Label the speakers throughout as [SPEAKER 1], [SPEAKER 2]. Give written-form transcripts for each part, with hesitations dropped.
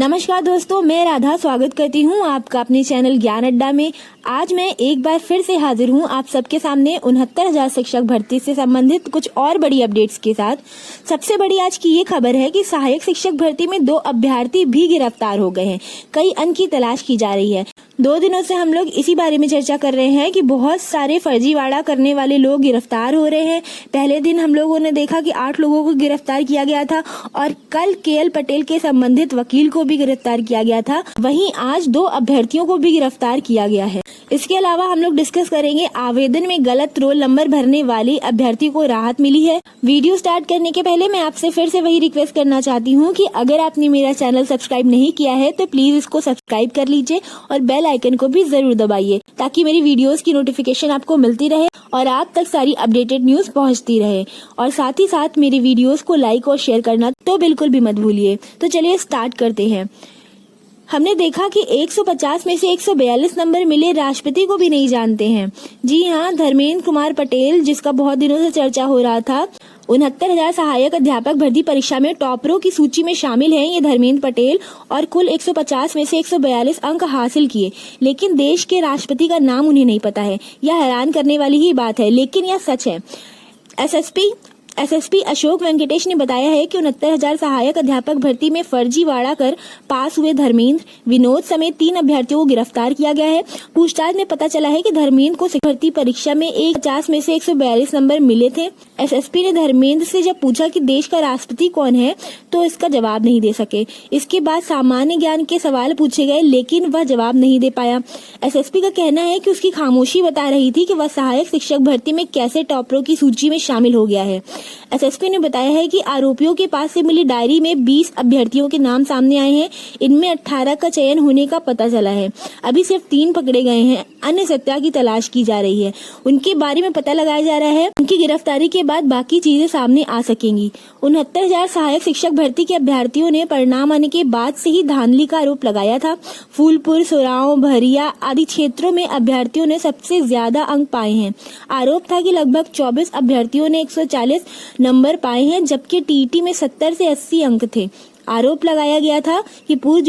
[SPEAKER 1] नमस्कार दोस्तों, मैं राधा स्वागत करती हूँ आपका अपने चैनल ज्ञान अड्डा में। आज मैं एक बार फिर से हाजिर हूँ आप सबके सामने 69,000 शिक्षक भर्ती से संबंधित कुछ और बड़ी अपडेट्स के साथ। सबसे बड़ी आज की ये खबर है कि सहायक शिक्षक भर्ती में 2 अभ्यर्थी भी गिरफ्तार हो गए हैं। कई अंक की तलाश की जा रही है। 2 दिनों से हम लोग इसी बारे में चर्चा कर रहे हैं कि बहुत सारे फर्जीवाड़ा करने वाले लोग गिरफ्तार हो रहे हैं। पहले दिन हम लोगों ने देखा कि 8 लोगों को गिरफ्तार किया गया था और कल KL पटेल के संबंधित वकील को भी गिरफ्तार किया गया था। वहीं आज 2 अभ्यर्थियों को भी गिरफ्तार किया गया है। इसके अलावा हम लोग डिस्कस करेंगे आवेदन में गलत रोल नंबर भरने वाली अभ्यर्थी को राहत मिली है। वीडियो स्टार्ट करने के पहले मैं आपसे फिर से वही रिक्वेस्ट करना चाहती हूँ कि अगर आपने मेरा चैनल सब्सक्राइब नहीं किया है तो प्लीज इसको सब्सक्राइब कर लीजिए और बेल आइकन को भी जरूर दबाइए ताकि मेरी वीडियोस की नोटिफिकेशन आपको मिलती रहे और आप तक सारी अपडेटेड न्यूज पहुंचती रहे। और साथ ही साथ मेरी वीडियोस को लाइक और शेयर करना तो बिल्कुल भी मत भूलिए। तो चलिए स्टार्ट करते हैं। हमने देखा कि 150 में से 142 नंबर मिले राष्ट्रपति को भी नहीं जानते हैं। जी हाँ, धर्मेंद्र कुमार पटेल, जिसका बहुत दिनों से चर्चा हो रहा था, 69,000 सहायक अध्यापक भर्ती परीक्षा में टॉपरों की सूची में शामिल हैं ये धर्मेंद्र पटेल और कुल 150 में से 142 अंक हासिल किए, लेकिन देश के राष्ट्रपति का नाम उन्हें नहीं पता है। यह हैरान करने वाली ही बात है, लेकिन यह सच है। एसएसपी अशोक वेंकटेश ने बताया है कि 69,000 सहायक अध्यापक भर्ती में फर्जीवाड़ा कर पास हुए धर्मेंद्र, विनोद समेत 3 अभ्यर्थियों को गिरफ्तार किया गया है। पूछताछ में पता चला है कि धर्मेंद्र को भर्ती परीक्षा में 150 में से 142 नंबर मिले थे। एसएसपी ने धर्मेंद्र से जब पूछा कि देश का राष्ट्रपति कौन है तो इसका जवाब नहीं दे सके। इसके बाद सामान्य ज्ञान के सवाल पूछे गए, लेकिन वह जवाब नहीं दे पाया। एसएसपी का कहना है कि उसकी खामोशी बता रही थी कि वह सहायक शिक्षक भर्ती में कैसे टॉपरों की सूची में शामिल हो गया है। एसएसपी ने बताया है कि आरोपियों के पास से मिली डायरी में 20 अभ्यर्थियों के नाम सामने आए हैं। इनमें 18 का चयन होने का पता चला है। अभी सिर्फ 3 पकड़े गए हैं। अन्य 17 की तलाश की जा रही है। उनके बारे में पता लगाया जा रहा है। उनकी गिरफ्तारी के बाद बाकी चीजें सामने आ सकेंगी। 69,000 सहायक शिक्षक भर्ती के अभ्यर्थियों ने परिणाम आने के बाद से ही धांधली का आरोप लगाया था। फूलपुर, सोराव, भरिया आदि क्षेत्रों में अभ्यर्थियों ने सबसे ज्यादा अंक पाए हैं। आरोप था कि लगभग 24 अभ्यर्थियों ने 140 नंबर पाए हैं, जबकि टीईटी में 70 से 80 अंक थे। आरोप लगाया गया था कि पूर्व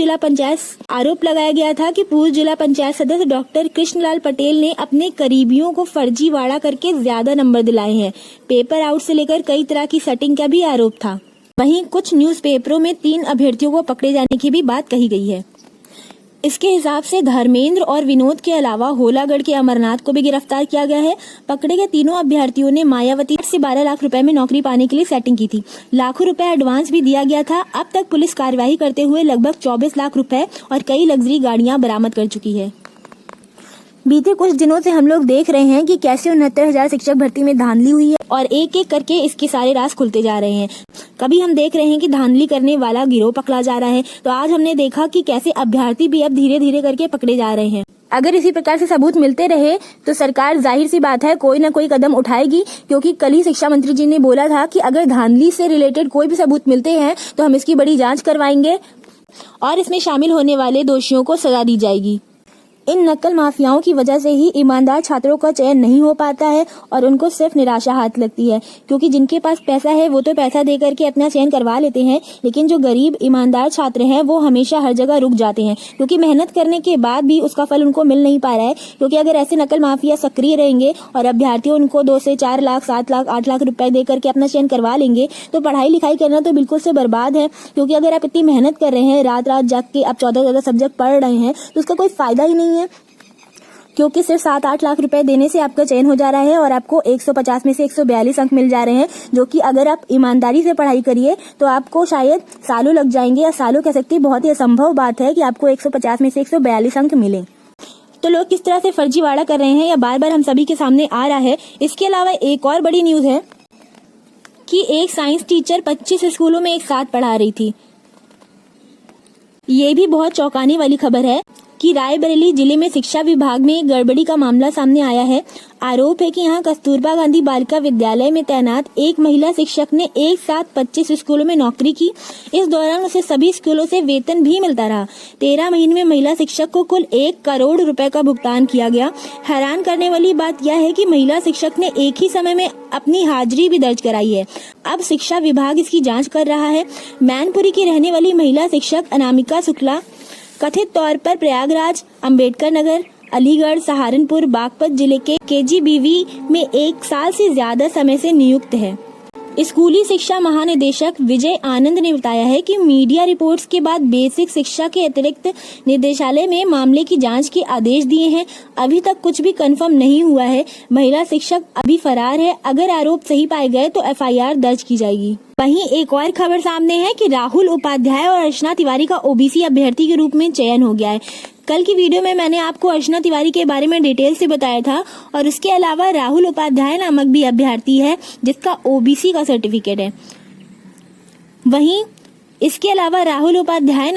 [SPEAKER 1] जिला पंचायत सदस्य डॉक्टर कृष्णलाल पटेल ने अपने करीबियों को फर्जीवाड़ा करके ज्यादा नंबर दिलाए हैं। पेपर आउट से लेकर कई तरह की सेटिंग का भी आरोप था। वहीं कुछ न्यूज़पेपरों में 3 अभ्यर्थियों को पकड़े जाने की भी बात कही गई है। इसके हिसाब से धर्मेंद्र और विनोद के अलावा होलागढ़ के अमरनाथ को भी गिरफ्तार किया गया है। पकड़े गए तीनों अभ्यर्थियों ने मायावती से 12 लाख रुपए में नौकरी पाने के लिए सेटिंग की थी। लाखों रुपए एडवांस भी दिया गया था। अब तक पुलिस कार्यवाही करते हुए लगभग 24 लाख रुपए और कई लग्जरी गाड़ियां बरामद कर चुकी है। बीते कुछ दिनों से हम लोग देख रहे हैं कि कैसे 69,000 शिक्षक भर्ती में धांधली हुई है और एक एक करके इसके सारे राज खुलते जा रहे हैं। कभी हम देख रहे हैं कि धांधली करने वाला गिरोह पकड़ा जा रहा है, तो आज हमने देखा कि कैसे अभ्यर्थी भी अब धीरे धीरे करके पकड़े जा रहे हैं। अगर इसी प्रकार से सबूत मिलते रहे तो सरकार जाहिर सी बात है कोई न कोई कदम उठाएगी, क्योंकि कल ही शिक्षा मंत्री जी ने बोला था कि अगर धांधली से रिलेटेड कोई भी सबूत मिलते हैं तो हम इसकी बड़ी जांच करवाएंगे और इसमें शामिल होने वाले दोषियों को सजा दी जाएगी। इन नकल माफियाओं की वजह से ही ईमानदार छात्रों का चयन नहीं हो पाता है और उनको सिर्फ निराशा हाथ लगती है, क्योंकि जिनके पास पैसा है वो तो पैसा दे करके अपना चयन करवा लेते हैं, लेकिन जो गरीब ईमानदार छात्र हैं वो हमेशा हर जगह रुक जाते हैं, क्योंकि मेहनत करने के बाद भी उसका फल उनको मिल नहीं पा रहा है। क्योंकि अगर ऐसे नकल माफिया सक्रिय रहेंगे और अभ्यर्थी उनको 2 से 4 लाख, 7 लाख, 8 लाख रुपए दे करके अपना चयन करवा लेंगे तो पढ़ाई लिखाई करना तो बिल्कुल से बर्बाद है। क्योंकि अगर आप इतनी मेहनत कर रहे हैं, रात रात जाग के आप 14 सब्जेक्ट पढ़ रहे हैं, तो उसका कोई फायदा ही नहीं है, क्योंकि सिर्फ 7-8 लाख रुपए देने से आपका चयन हो जा रहा है और आपको 150 में से 142 अंक मिल जा रहे हैं, जो कि अगर आप ईमानदारी से पढ़ाई करिए तो आपको शायद सालों लग जाएंगे, या सालों कह सकती, बहुत ही असंभव बात है कि आपको 150 में से 142 अंक मिले। तो लोग किस तरह से फर्जीवाड़ा कर रहे हैं या बार बार हम सभी के सामने आ रहा है। इसके अलावा एक और बड़ी न्यूज है कि एक साइंस टीचर 25 स्कूलों में एक साथ पढ़ा रही थी। ये भी बहुत चौंकाने वाली खबर है कि रायबरेली जिले में शिक्षा विभाग में एक गड़बड़ी का मामला सामने आया है। आरोप है कि यहां कस्तूरबा गांधी बालिका विद्यालय में तैनात एक महिला शिक्षक ने एक साथ 25 स्कूलों में नौकरी की। इस दौरान उसे सभी स्कूलों से वेतन भी मिलता रहा। 13 महीने में महिला शिक्षक को कुल 1 करोड़ रुपए का भुगतान किया गया। हैरान करने वाली बात यह है कि महिला शिक्षक ने एक ही समय में अपनी हाजिरी भी दर्ज कराई है। अब शिक्षा विभाग इसकी जाँच कर रहा है। मैनपुरी की रहने वाली महिला शिक्षक अनामिका शुक्ला कथित तौर पर प्रयागराज, अंबेडकर नगर, अलीगढ़, सहारनपुर, बागपत जिले के KGBV में 1 साल से ज्यादा समय से नियुक्त है। स्कूली शिक्षा महानिदेशक विजय आनंद ने बताया है कि मीडिया रिपोर्ट्स के बाद बेसिक शिक्षा के अतिरिक्त निदेशालय में मामले की जांच के आदेश दिए हैं। अभी तक कुछ भी कंफर्म नहीं हुआ है। महिला शिक्षक अभी फरार है। अगर आरोप सही पाए गए तो FIR दर्ज की जाएगी। वहीं एक और खबर सामने है कि राहुल उपाध्याय और अर्चना तिवारी का OBC अभ्यर्थी के रूप में चयन हो गया है। कल की वीडियो में मैंने आपको अर्चना तिवारी के बारे में डिटेल से बताया था और उसके अलावा राहुल उपाध्याय नामक भी अभ्यर्थी है जिसका OBC का सर्टिफिकेट है। वहीं इसके अलावा राहुल उपाध्याय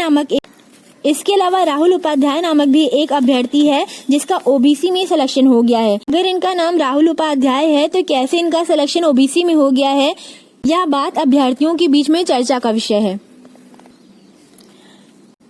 [SPEAKER 1] नामक भी एक अभ्यर्थी है जिसका OBC में सिलेक्शन हो गया है। अगर इनका नाम राहुल उपाध्याय है तो कैसे इनका सिलेक्शन OBC में हो गया है, यह बात अभ्यर्थियों के बीच में चर्चा का विषय है।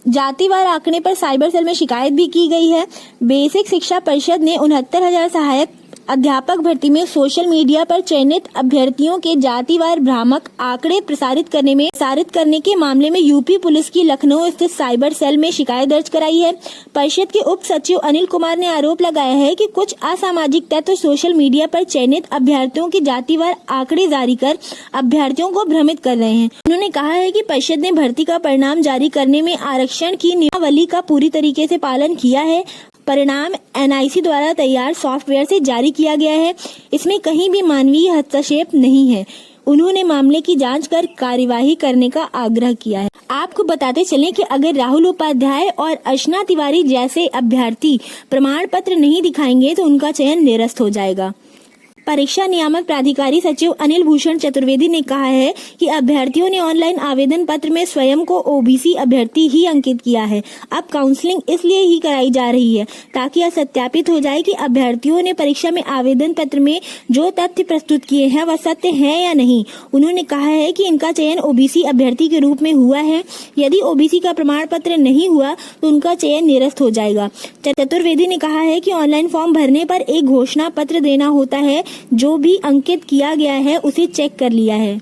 [SPEAKER 1] जातिवार आंकड़े पर साइबर सेल में शिकायत भी की गई है। बेसिक शिक्षा परिषद ने 69,000 सहायक अध्यापक भर्ती में सोशल मीडिया पर चयनित अभ्यर्थियों के जातिवार भ्रामक आंकड़े प्रसारित करने के मामले में यूपी पुलिस की लखनऊ स्थित साइबर सेल में शिकायत दर्ज कराई है। परिषद के उप सचिव अनिल कुमार ने आरोप लगाया है कि कुछ असामाजिक तत्व सोशल मीडिया पर चयनित अभ्यर्थियों के जातिवार आंकड़े जारी कर अभ्यर्थियों को भ्रमित कर रहे हैं। उन्होंने कहा है कि परिषद ने भर्ती का परिणाम जारी करने में आरक्षण की नियमावली का पूरी तरीके से पालन किया है। परिणाम NIC द्वारा तैयार सॉफ्टवेयर से जारी किया गया है। इसमें कहीं भी मानवीय हस्तक्षेप नहीं है। उन्होंने मामले की जांच कर कार्यवाही करने का आग्रह किया है। आपको बताते चलें कि अगर राहुल उपाध्याय और अर्चना तिवारी जैसे अभ्यर्थी प्रमाण पत्र नहीं दिखाएंगे तो उनका चयन निरस्त हो जाएगा। परीक्षा नियामक प्राधिकारी सचिव अनिल भूषण चतुर्वेदी ने कहा है कि अभ्यर्थियों ने ऑनलाइन आवेदन पत्र में स्वयं को OBC अभ्यर्थी ही अंकित किया है। अब काउंसलिंग इसलिए ही कराई जा रही है ताकि यह सत्यापित हो जाए कि अभ्यर्थियों ने परीक्षा में आवेदन पत्र में जो तथ्य प्रस्तुत किए हैं वह सत्य है या नहीं। उन्होंने कहा है कि इनका चयन OBC अभ्यर्थी के रूप में हुआ है। यदि OBC का प्रमाण पत्र नहीं हुआ तो उनका चयन निरस्त हो जाएगा। चतुर्वेदी ने कहा है कि ऑनलाइन फॉर्म भरने पर एक घोषणा पत्र देना होता है। जो भी अंकित किया गया है उसे चेक कर लिया है।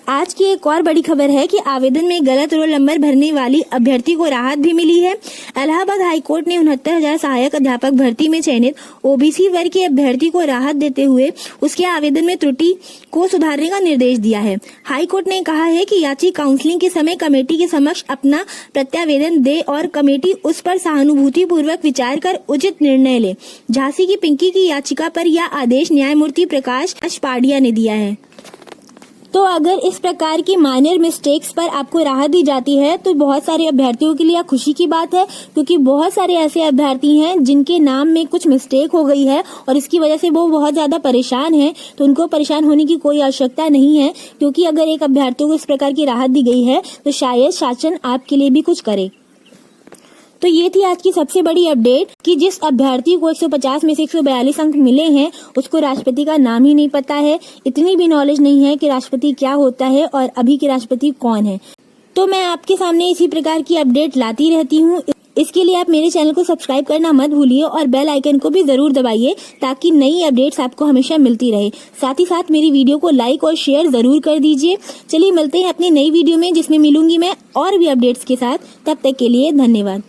[SPEAKER 1] आज की एक और बड़ी खबर है कि आवेदन में गलत रोल नंबर भरने वाली अभ्यर्थी को राहत भी मिली है। इलाहाबाद हाईकोर्ट ने 69,000 सहायक अध्यापक भर्ती में चयनित OBC वर्ग के अभ्यर्थी को राहत देते हुए उसके आवेदन में त्रुटि को सुधारने का निर्देश दिया है। हाईकोर्ट ने कहा है कि याची काउंसलिंग के समय कमेटी के समक्ष अपना प्रत्यावेदन दे और कमेटी उस पर सहानुभूति पूर्वक विचार कर उचित निर्णय ले। झांसी की पिंकी की याचिका पर यह आदेश न्यायमूर्ति प्रकाश पाडिया ने दिया है। तो अगर इस प्रकार की माइनर मिस्टेक्स पर आपको राहत दी जाती है तो बहुत सारे अभ्यर्थियों के लिए खुशी की बात है, क्योंकि बहुत सारे ऐसे अभ्यर्थी हैं जिनके नाम में कुछ मिस्टेक हो गई है और इसकी वजह से वो बहुत ज्यादा परेशान हैं। तो उनको परेशान होने की कोई आवश्यकता नहीं है, क्योंकि अगर एक अभ्यर्थियों को इस प्रकार की राहत दी गई है तो शायद शासन आपके लिए भी कुछ करे। तो ये थी आज की सबसे बड़ी अपडेट कि जिस अभ्यर्थी को 150 में से 142 अंक मिले हैं उसको राष्ट्रपति का नाम ही नहीं पता है। इतनी भी नॉलेज नहीं है कि राष्ट्रपति क्या होता है और अभी के राष्ट्रपति कौन है। तो मैं आपके सामने इसी प्रकार की अपडेट लाती रहती हूँ। इसके लिए आप मेरे चैनल को सब्सक्राइब करना मत भूलिए और बेल आइकन को भी जरूर दबाइए ताकि नई अपडेट्स आपको हमेशा मिलती रहे। साथ ही साथ मेरी वीडियो को लाइक और शेयर जरूर कर दीजिए। चलिए मिलते हैं अपनी नई वीडियो में जिसमें मिलूंगी मैं और भी अपडेट्स के साथ। तब तक के लिए धन्यवाद।